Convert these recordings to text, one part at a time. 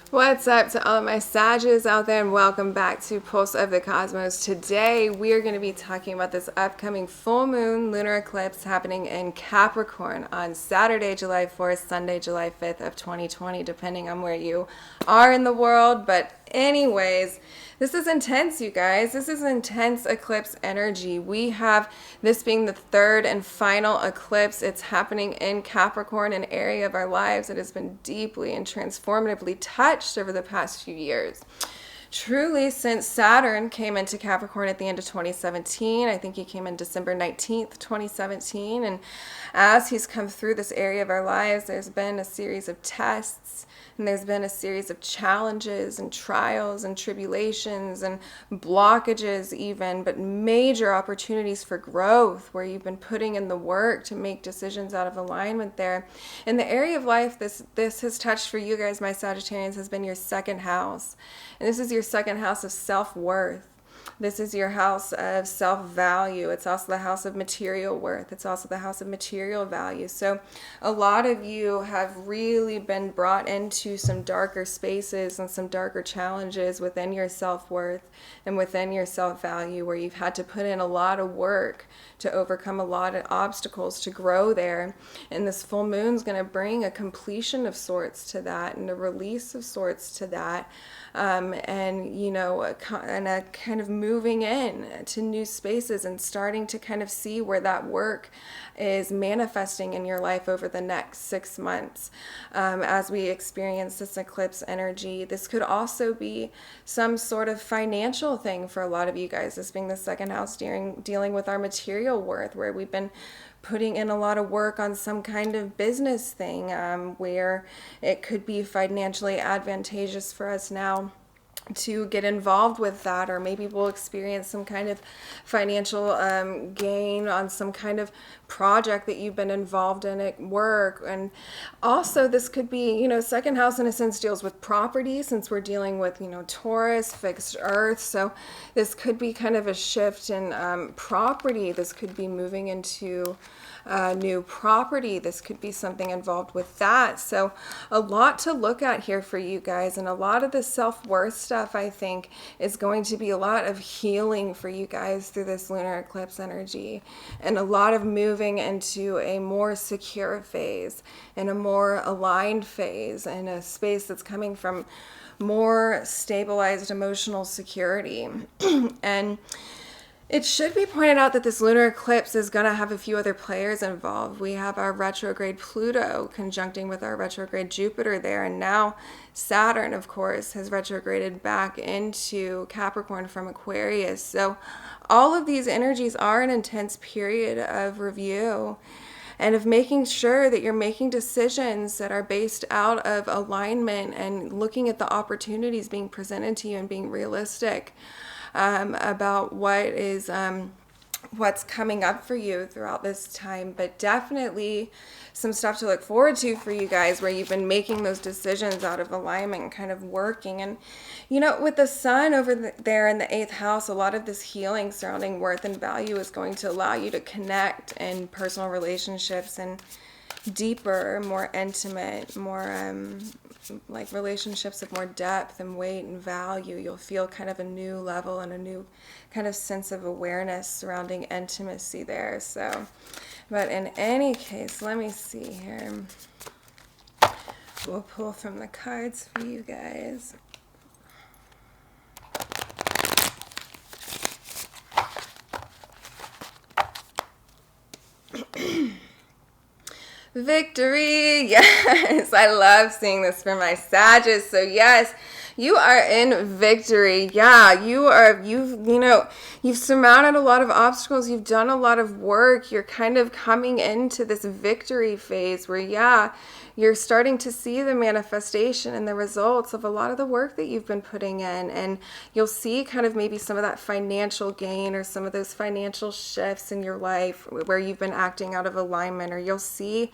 What's up to all of my Sages out there, and welcome back to Pulse of the Cosmos. Today we are going to be talking about this upcoming full moon lunar eclipse happening in Capricorn on Saturday, July 4th, Sunday, July 5th of 2020, depending on where you are in the world. But anyways, this is intense, you guys. This is intense eclipse energy. We have this being the third and final eclipse. It's happening in Capricorn, an area of our lives that has been deeply and transformatively touched over the past few years. Truly, since Saturn came into Capricorn at the end of 2017, I think he came in December 19th, 2017, and as he's come through this area of our lives, there's been a series of tests, and there's been a series of challenges and trials and tribulations and blockages even, but major opportunities for growth where you've been putting in the work to make decisions out of alignment there. In the area of life this has touched for you guys, my Sagittarians, has been your second house. And this is your second house of self-worth. This is your house of self-value. It's also the house of material worth. It's also the house of material value. So a lot of you have really been brought into some darker spaces and some darker challenges within your self-worth and within your self-value, where you've had to put in a lot of work to overcome a lot of obstacles to grow there. And this full moon is going to bring a completion of sorts to that and a release of sorts to that. And a kind of moving in to new spaces and starting to kind of see where that work is manifesting in your life over the next 6 months as we experience this eclipse energy. This could also be some sort of financial thing for a lot of you guys, this being the second house dealing with our material worth, where we've been putting in a lot of work on some kind of business thing where it could be financially advantageous for us now to get involved with that, or maybe we'll experience some kind of financial gain on some kind of project that you've been involved in at work. And also this could be, second house in a sense deals with property, since we're dealing with, Taurus, fixed earth. So this could be kind of a shift in property. This could be moving into new property. This could be something involved with that. So a lot to look at here for you guys, and a lot of the self-worth stuff, I think, is going to be a lot of healing for you guys through this lunar eclipse energy, and a lot of moving into a more secure phase and a more aligned phase, and a space that's coming from more stabilized emotional security. And it should be pointed out that this lunar eclipse is going to have a few other players involved. We have our retrograde Pluto conjuncting with our retrograde Jupiter there, and now Saturn, of course, has retrograded back into Capricorn from Aquarius. So all of these energies are an intense period of review and of making sure that you're making decisions that are based out of alignment and looking at the opportunities being presented to you and being realistic about what's coming up for you throughout this time. But definitely some stuff to look forward to for you guys, where you've been making those decisions out of alignment and kind of working. And with the sun over there in the 8th house, a lot of this healing surrounding worth and value is going to allow you to connect in personal relationships and deeper, more intimate, more like relationships of more depth and weight and value. You'll feel kind of a new level and a new kind of sense of awareness surrounding intimacy there. So, but in any case, let me see here. We'll pull from the cards for you guys. Victory. Yes, I love seeing this for my Sages. So yes, you are in victory. Yeah, you've surmounted a lot of obstacles. You've done a lot of work. You're kind of coming into this victory phase where, you're starting to see the manifestation and the results of a lot of the work that you've been putting in. And you'll see kind of maybe some of that financial gain or some of those financial shifts in your life where you've been acting out of alignment, or you'll see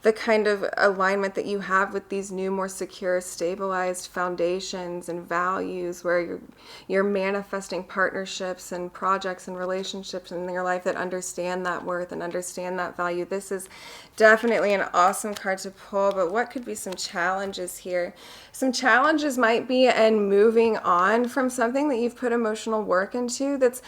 the kind of alignment that you have with these new, more secure, stabilized foundations and values, where you're manifesting partnerships and projects and relationships in your life that understand that worth and understand that value. This is definitely an awesome card to pull control, but what could be some challenges here? Some challenges might be in moving on from something that you've put emotional work into that's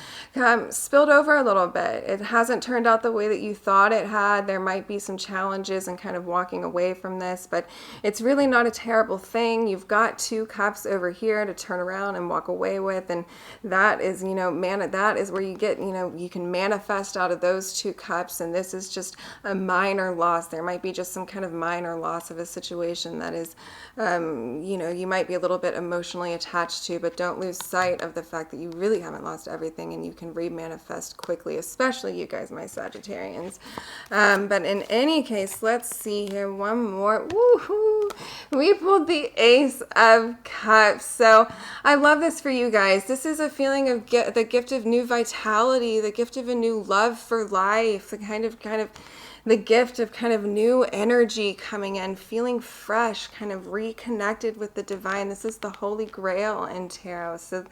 spilled over a little bit. It hasn't turned out the way that you thought it had. There might be some challenges in kind of walking away from this, but it's really not a terrible thing. You've got 2 cups over here to turn around and walk away with, and that is, that is where you get, you can manifest out of those 2 cups, and this is just a minor loss. There might be just some kind of minor loss of a situation that is, you might be a little bit emotionally attached to, but don't lose sight of the fact that you really haven't lost everything, and you can remanifest quickly, especially you guys, my Sagittarians. But in any case, let's see here. One more. Woohoo! We pulled the Ace of Cups. So I love this for you guys. This is a feeling of the gift of new vitality, the gift of a new love for life, the kind of the gift of kind of new energy coming in, feeling fresh, kind of reconnected with the divine. This is the Holy Grail in tarot. So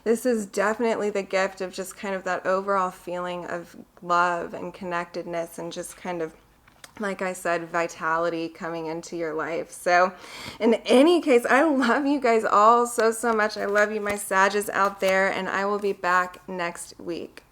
this is definitely the gift of just kind of that overall feeling of love and connectedness, and just kind of, like I said, vitality coming into your life. So in any case, I love you guys all so much. I love you, my Sages out there, and I will be back next week.